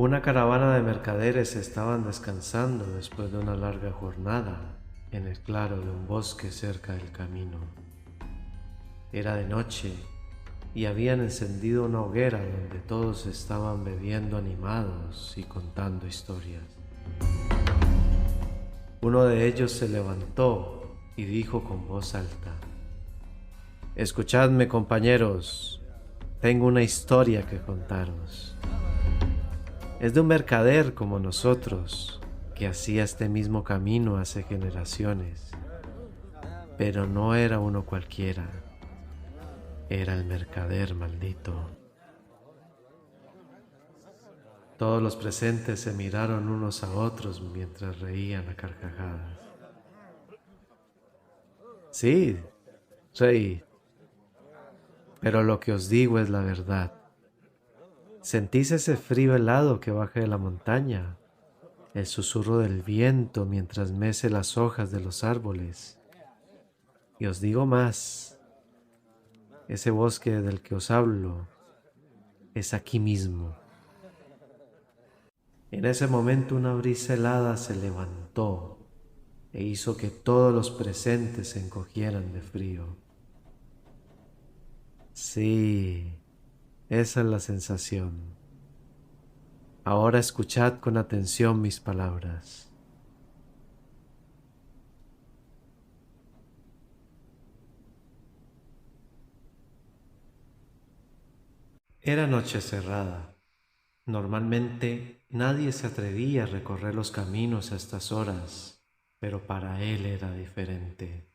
Una caravana de mercaderes estaban descansando después de una larga jornada en el claro de un bosque cerca del camino. Era de noche y habían encendido una hoguera donde todos estaban bebiendo animados y contando historias. Uno de ellos se levantó y dijo con voz alta: «Escuchadme, compañeros, tengo una historia que contaros. Es de un mercader como nosotros, que hacía este mismo camino hace generaciones, pero no era uno cualquiera, era el mercader maldito». Todos los presentes se miraron unos a otros mientras reían a carcajadas. «Sí, reí, pero lo que os digo es la verdad. ¿Sentís ese frío helado que baja de la montaña? El susurro del viento mientras mece las hojas de los árboles. Y os digo más, ese bosque del que os hablo es aquí mismo». En ese momento una brisa helada se levantó e hizo que todos los presentes se encogieran de frío. Sí, esa es la sensación. Ahora escuchad con atención mis palabras. Era noche cerrada. Normalmente nadie se atrevía a recorrer los caminos a estas horas, pero para él era diferente.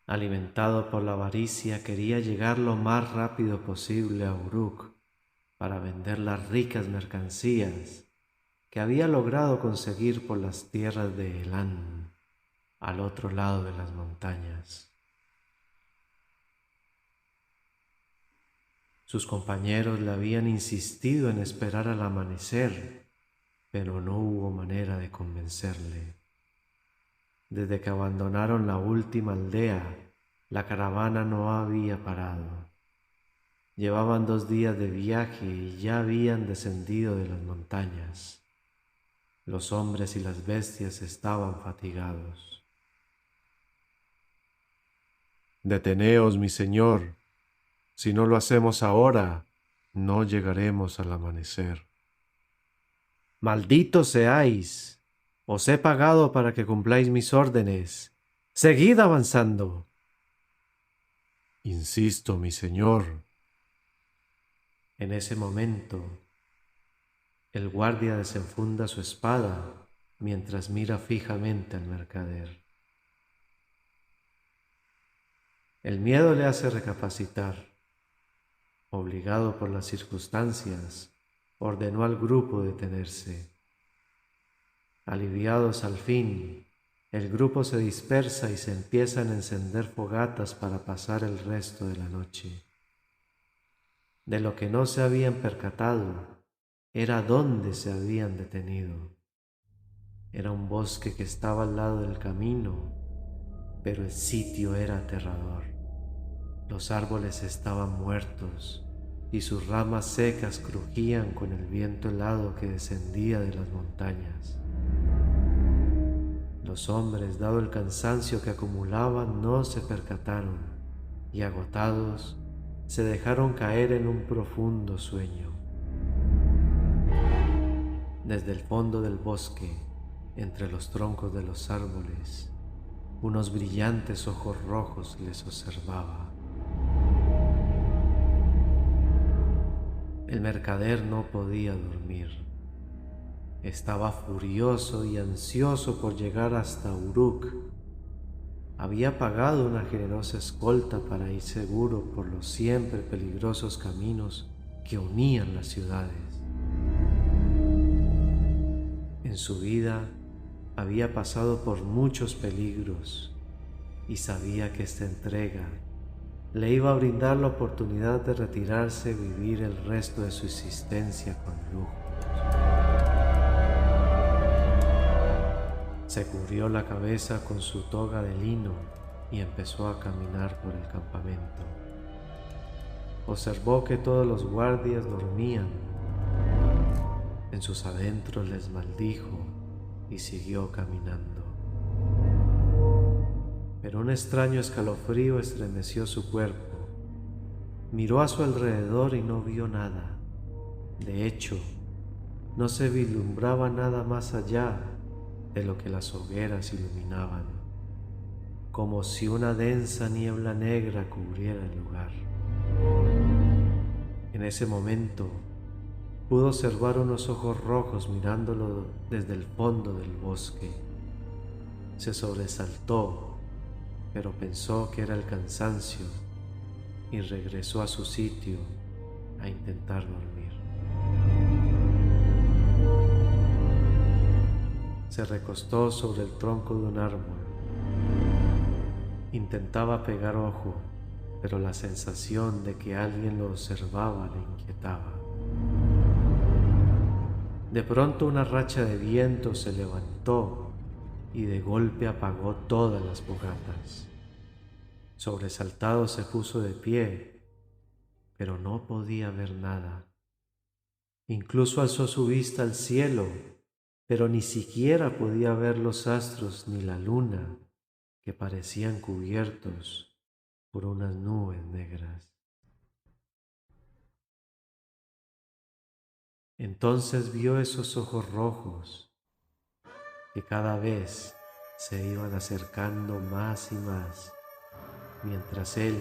Alimentado por la avaricia, quería llegar lo más rápido posible a Uruk para vender las ricas mercancías que había logrado conseguir por las tierras de Elán, al otro lado de las montañas. Sus compañeros le habían insistido en esperar al amanecer, pero no hubo manera de convencerle. Desde que abandonaron la última aldea, la caravana no había parado. Llevaban 2 días de viaje y ya habían descendido de las montañas. Los hombres y las bestias estaban fatigados. «Deteneos, mi señor. Si no lo hacemos ahora, no llegaremos al amanecer». «Malditos seáis. Os he pagado para que cumpláis mis órdenes. Seguid avanzando». «Insisto, mi señor». En ese momento, el guardia desenfunda su espada mientras mira fijamente al mercader. El miedo le hace recapacitar. Obligado por las circunstancias, ordenó al grupo detenerse. Aliviados al fin, el grupo se dispersa y se empiezan a encender fogatas para pasar el resto de la noche. De lo que no se habían percatado era dónde se habían detenido. Era un bosque que estaba al lado del camino, pero el sitio era aterrador. Los árboles estaban muertos y sus ramas secas crujían con el viento helado que descendía de las montañas. Los hombres, dado el cansancio que acumulaban, no se percataron y, agotados, se dejaron caer en un profundo sueño. Desde el fondo del bosque, entre los troncos de los árboles, unos brillantes ojos rojos les observaban. El mercader no podía dormir. Estaba furioso y ansioso por llegar hasta Uruk. Había pagado una generosa escolta para ir seguro por los siempre peligrosos caminos que unían las ciudades. En su vida había pasado por muchos peligros y sabía que esta entrega le iba a brindar la oportunidad de retirarse y vivir el resto de su existencia con lujo. Se cubrió la cabeza con su toga de lino y empezó a caminar por el campamento. Observó que todos los guardias dormían En sus adentros les maldijo y siguió caminando. Pero un extraño escalofrío estremeció su cuerpo. Miró a su alrededor y no vio nada. De hecho, no se vislumbraba nada más allá de lo que las hogueras iluminaban, como si una densa niebla negra cubriera el lugar. En ese momento, pudo observar unos ojos rojos mirándolo desde el fondo del bosque. Se sobresaltó, pero pensó que era el cansancio y regresó a su sitio a intentar dormir. Se recostó sobre el tronco de un árbol. Intentaba pegar ojo, pero la sensación de que alguien lo observaba le inquietaba. De pronto una racha de viento se levantó y de golpe apagó todas las fogatas. Sobresaltado se puso de pie, pero no podía ver nada. Incluso alzó su vista al cielo, pero ni siquiera podía ver los astros ni la luna, que parecían cubiertos por unas nubes negras. Entonces vio esos ojos rojos que cada vez se iban acercando más y más, mientras él,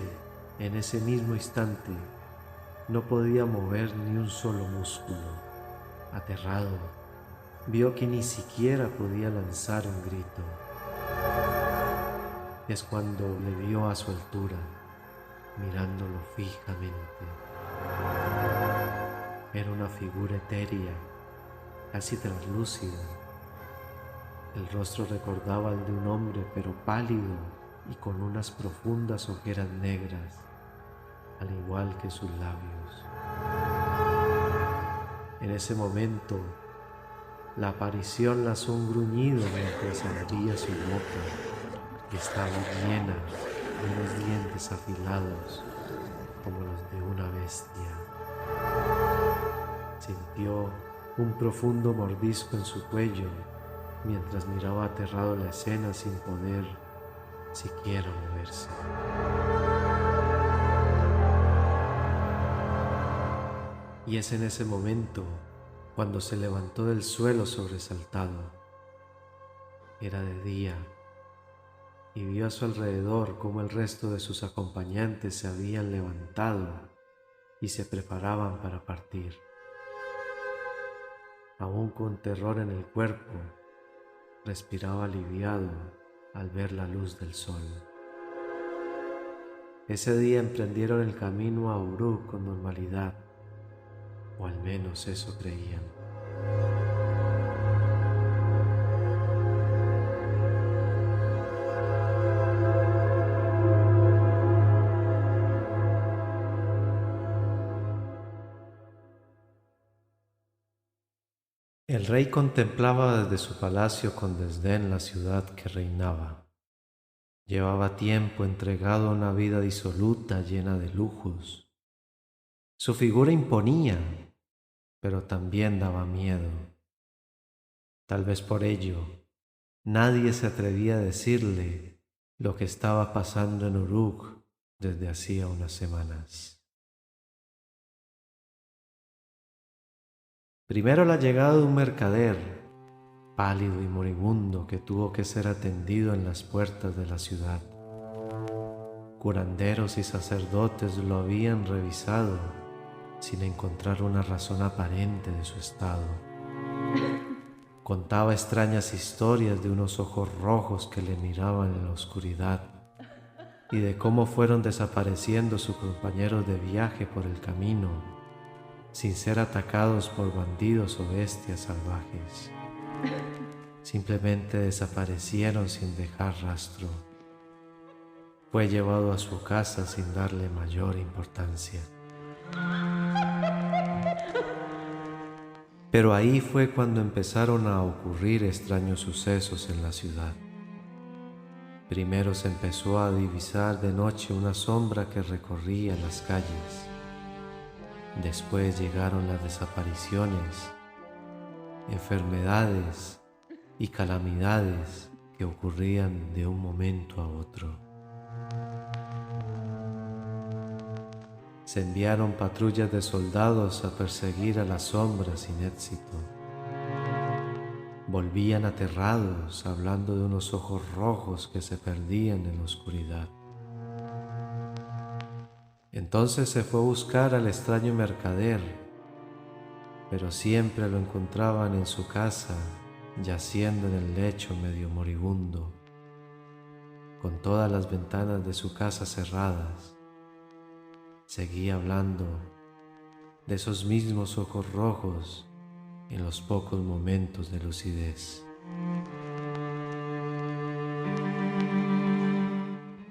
en ese mismo instante, no podía mover ni un solo músculo. Aterrado, vio que ni siquiera podía lanzar un grito. Es cuando le vio a su altura, mirándolo fijamente. Era una figura etérea, casi translúcida. El rostro recordaba al de un hombre, pero pálido y con unas profundas ojeras negras, al igual que sus labios. En ese momento, la aparición lanzó un gruñido mientras abría su boca, que estaba llena de unos dientes afilados como los de una bestia. Sintió un profundo mordisco en su cuello mientras miraba aterrado la escena sin poder siquiera moverse. Y es en ese momento cuando se levantó del suelo sobresaltado. Era de día y vio a su alrededor cómo el resto de sus acompañantes se habían levantado y se preparaban para partir. Aún con terror en el cuerpo, respiraba aliviado al ver la luz del sol. Ese día emprendieron el camino a Uruk con normalidad, o al menos eso creían. El rey contemplaba desde su palacio con desdén la ciudad que reinaba. Llevaba tiempo entregado a una vida disoluta llena de lujos. Su figura imponía, pero también daba miedo. Tal vez por ello, nadie se atrevía a decirle lo que estaba pasando en Uruk desde hacía unas semanas. Primero la llegada de un mercader, pálido y moribundo, que tuvo que ser atendido en las puertas de la ciudad. Curanderos y sacerdotes lo habían revisado sin encontrar una razón aparente de su estado. Contaba extrañas historias de unos ojos rojos que le miraban en la oscuridad y de cómo fueron desapareciendo sus compañeros de viaje por el camino sin ser atacados por bandidos o bestias salvajes. Simplemente desaparecieron sin dejar rastro. Fue llevado a su casa sin darle mayor importancia. Pero ahí fue cuando empezaron a ocurrir extraños sucesos en la ciudad. Primero se empezó a divisar de noche una sombra que recorría las calles. Después llegaron las desapariciones enfermedades y calamidades que ocurrían de un momento a otro. Se enviaron patrullas de soldados a perseguir a las sombras sin éxito. Volvían aterrados, hablando de unos ojos rojos que se perdían en la oscuridad. Entonces se fue a buscar al extraño mercader, pero siempre lo encontraban en su casa, yaciendo en el lecho medio moribundo, con todas las ventanas de su casa cerradas. Seguía hablando de esos mismos ojos rojos en los pocos momentos de lucidez.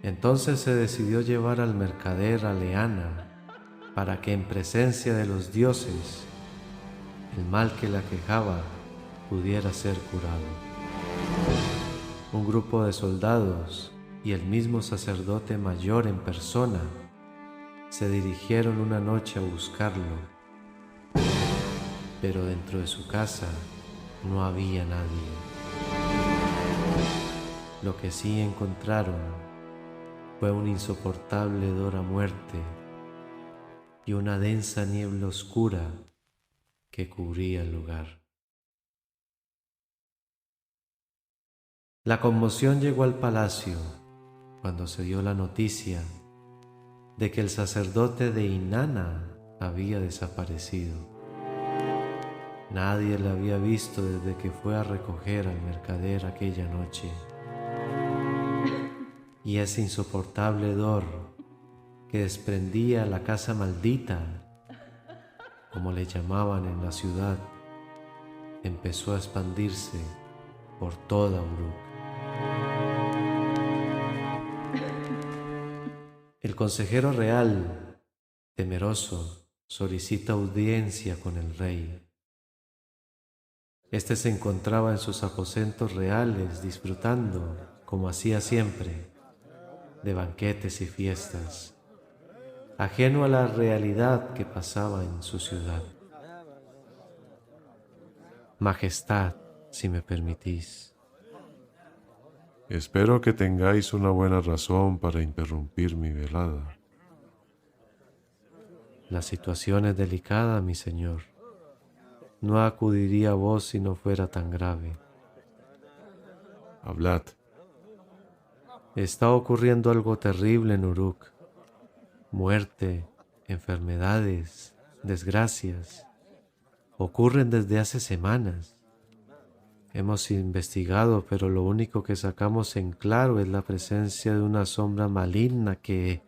Entonces se decidió llevar al mercader a Leana para que en presencia de los dioses el mal que la quejaba pudiera ser curado. Un grupo de soldados y el mismo sacerdote mayor en persona se dirigieron una noche a buscarlo, pero dentro de su casa no había nadie. Lo que sí encontraron fue un insoportable hedor a muerte y una densa niebla oscura que cubría el lugar. La conmoción llegó al palacio cuando se dio la noticia de que el sacerdote de Inanna había desaparecido. Nadie le había visto desde que fue a recoger al mercader aquella noche. Y ese insoportable hedor que desprendía la casa maldita, como le llamaban en la ciudad, empezó a expandirse por toda Uruk. El consejero real, temeroso, solicita audiencia con el rey. Este se encontraba en sus aposentos reales disfrutando, como hacía siempre, de banquetes y fiestas, ajeno a la realidad que pasaba en su ciudad. Majestad, si me permitís. Espero que tengáis una buena razón para interrumpir mi velada. La situación es delicada, mi señor. No acudiría a vos si no fuera tan grave. Hablad. Está ocurriendo algo terrible en Uruk. Muerte, enfermedades, desgracias. Ocurren desde hace semanas. Hemos investigado, pero lo único que sacamos en claro es la presencia de una sombra maligna que...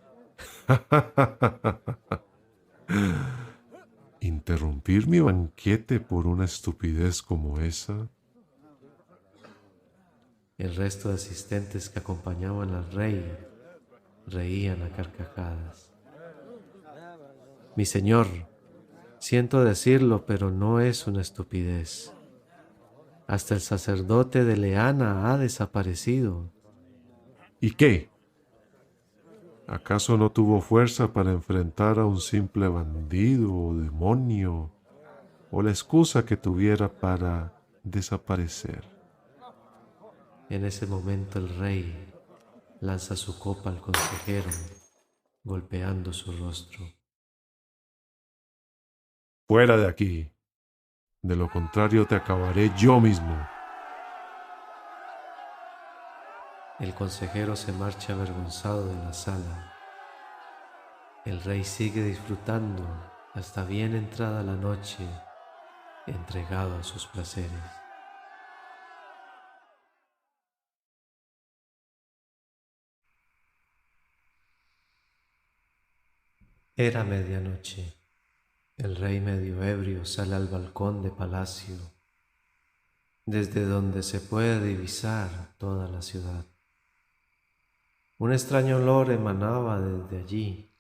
¿Interrumpir mi banquete por una estupidez como esa? El resto de asistentes que acompañaban al rey reían a carcajadas. Mi señor, siento decirlo, pero no es una estupidez. Hasta el sacerdote de Leana ha desaparecido. ¿Y qué? ¿Acaso no tuvo fuerza para enfrentar a un simple bandido o demonio, o la excusa que tuviera para desaparecer? En ese momento el rey lanza su copa al consejero, golpeando su rostro. Fuera de aquí. De lo contrario te acabaré yo mismo. El consejero se marcha avergonzado de la sala. El rey sigue disfrutando hasta bien entrada la noche, entregado a sus placeres. Era medianoche. El rey medio ebrio sale al balcón de palacio, desde donde se puede divisar toda la ciudad. Un extraño olor emanaba desde allí,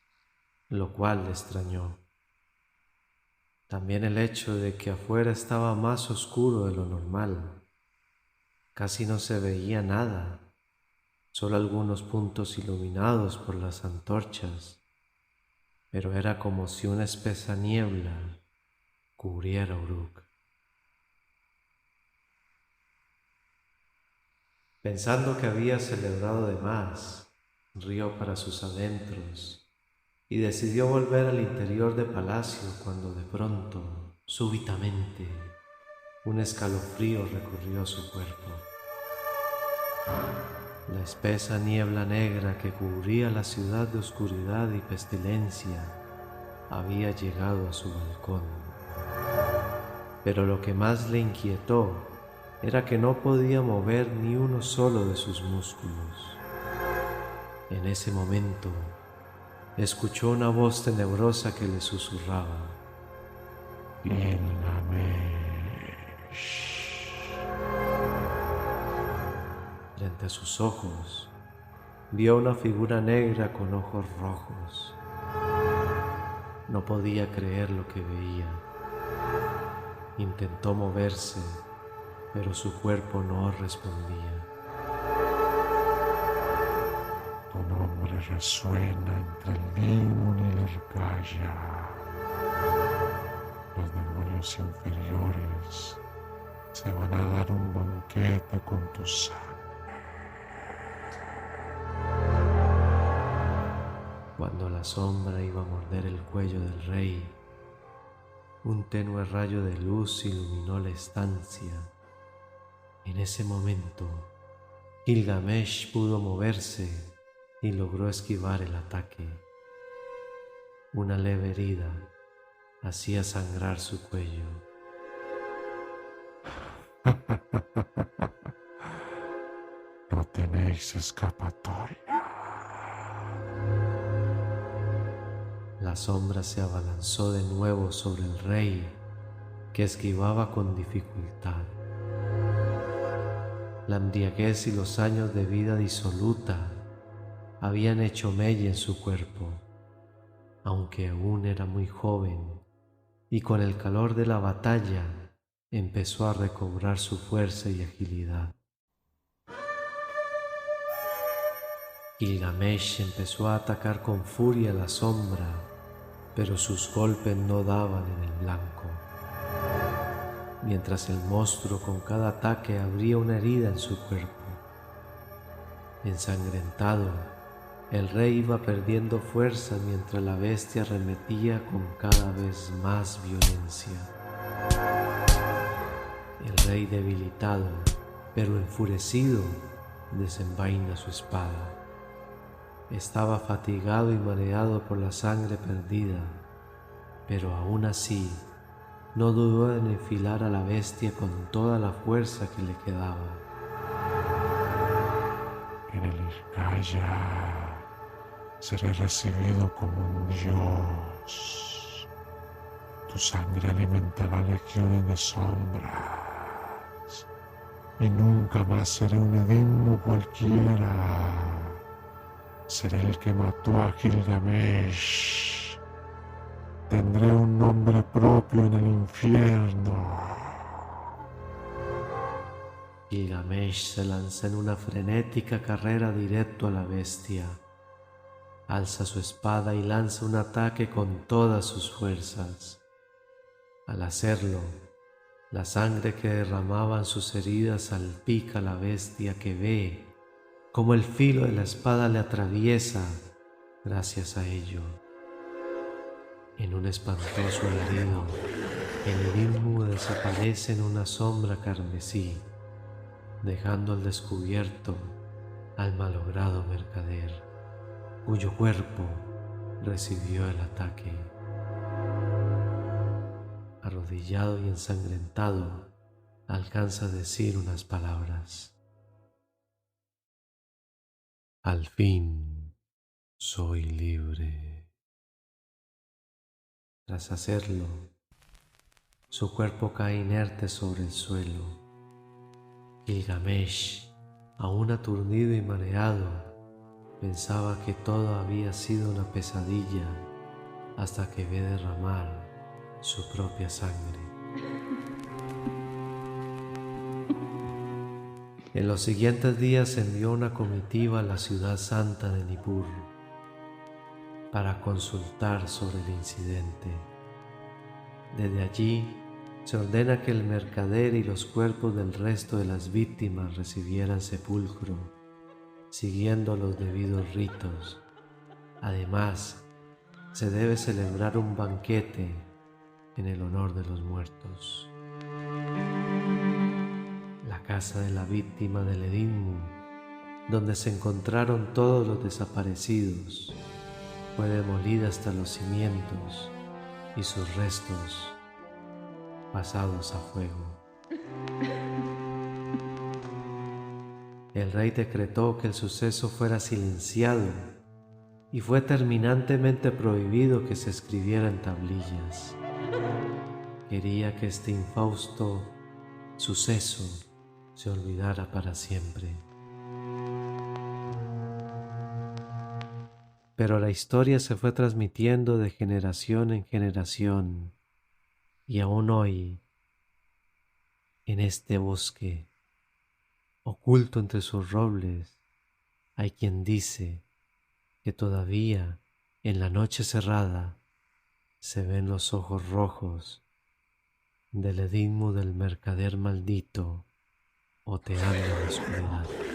lo cual le extrañó. También el hecho de que afuera estaba más oscuro de lo normal. Casi no se veía nada, solo algunos puntos iluminados por las antorchas, pero era como si una espesa niebla cubriera Uruk. Pensando que había celebrado de más, rió para sus adentros y decidió volver al interior del palacio cuando de pronto, súbitamente, un escalofrío recorrió su cuerpo. La espesa niebla negra que cubría la ciudad de oscuridad y pestilencia había llegado a su balcón. Pero lo que más le inquietó era que no podía mover ni uno solo de sus músculos. En ese momento, escuchó una voz tenebrosa que le susurraba: Gilgamesh. Frente a sus ojos, vio una figura negra con ojos rojos. No podía creer lo que veía. Intentó moverse, pero su cuerpo no respondía. Tu nombre resuena entre el Nimon y el Irkaya. Los demonios inferiores se van a dar un banquete con tu sangre. Cuando la sombra iba a morder el cuello del rey, un tenue rayo de luz iluminó la estancia. En ese momento, Gilgamesh pudo moverse y logró esquivar el ataque. Una leve herida hacía sangrar su cuello. No tenéis escapatoria. La sombra se abalanzó de nuevo sobre el rey, que esquivaba con dificultad. La embriaguez y los años de vida disoluta habían hecho mella en su cuerpo, aunque aún era muy joven, y con el calor de la batalla empezó a recobrar su fuerza y agilidad. Gilgamesh empezó a atacar con furia a la sombra, pero sus golpes no daban en el blanco. Mientras el monstruo con cada ataque abría una herida en su cuerpo. Ensangrentado, el rey iba perdiendo fuerza mientras la bestia arremetía con cada vez más violencia. El rey, debilitado, pero enfurecido, desenvaina su espada. Estaba fatigado y mareado por la sangre perdida, pero aún así no dudó en enfilar a la bestia con toda la fuerza que le quedaba. En el Irkaya seré recibido como un dios. Tu sangre alimentará legiones de sombras y nunca más seré un edimno cualquiera. Seré el que mató a Gilgamesh. Tendré un nombre propio en el infierno. Gilgamesh se lanza en una frenética carrera directo a la bestia. Alza su espada y lanza un ataque con todas sus fuerzas. Al hacerlo, la sangre que derramaban sus heridas salpica a la bestia, que ve como el filo de la espada le atraviesa gracias a ello. En un espantoso alarido, el edimno desaparece en una sombra carmesí, dejando al descubierto al malogrado mercader, cuyo cuerpo recibió el ataque. Arrodillado y ensangrentado, alcanza a decir unas palabras: Al fin soy libre. Tras hacerlo, su cuerpo cae inerte sobre el suelo. Gilgamesh, aún aturdido y mareado, pensaba que todo había sido una pesadilla hasta que ve derramar su propia sangre. En los siguientes días envió una comitiva a la ciudad santa de Nippur para consultar sobre el incidente. Desde allí se ordena que el mercader y los cuerpos del resto de las víctimas recibieran sepulcro, siguiendo los debidos ritos. Además, se debe celebrar un banquete en el honor de los muertos. La casa de la víctima del Edinmu, donde se encontraron todos los desaparecidos, fue demolida hasta los cimientos y sus restos pasados a fuego. El rey decretó que el suceso fuera silenciado y fue terminantemente prohibido que se escribiera en tablillas. Quería que este infausto suceso se olvidara para siempre. Pero la historia se fue transmitiendo de generación en generación, y aún hoy, en este bosque, oculto entre sus robles, hay quien dice que todavía en la noche cerrada se ven los ojos rojos del Edinmu del mercader maldito oteando en la oscuridad.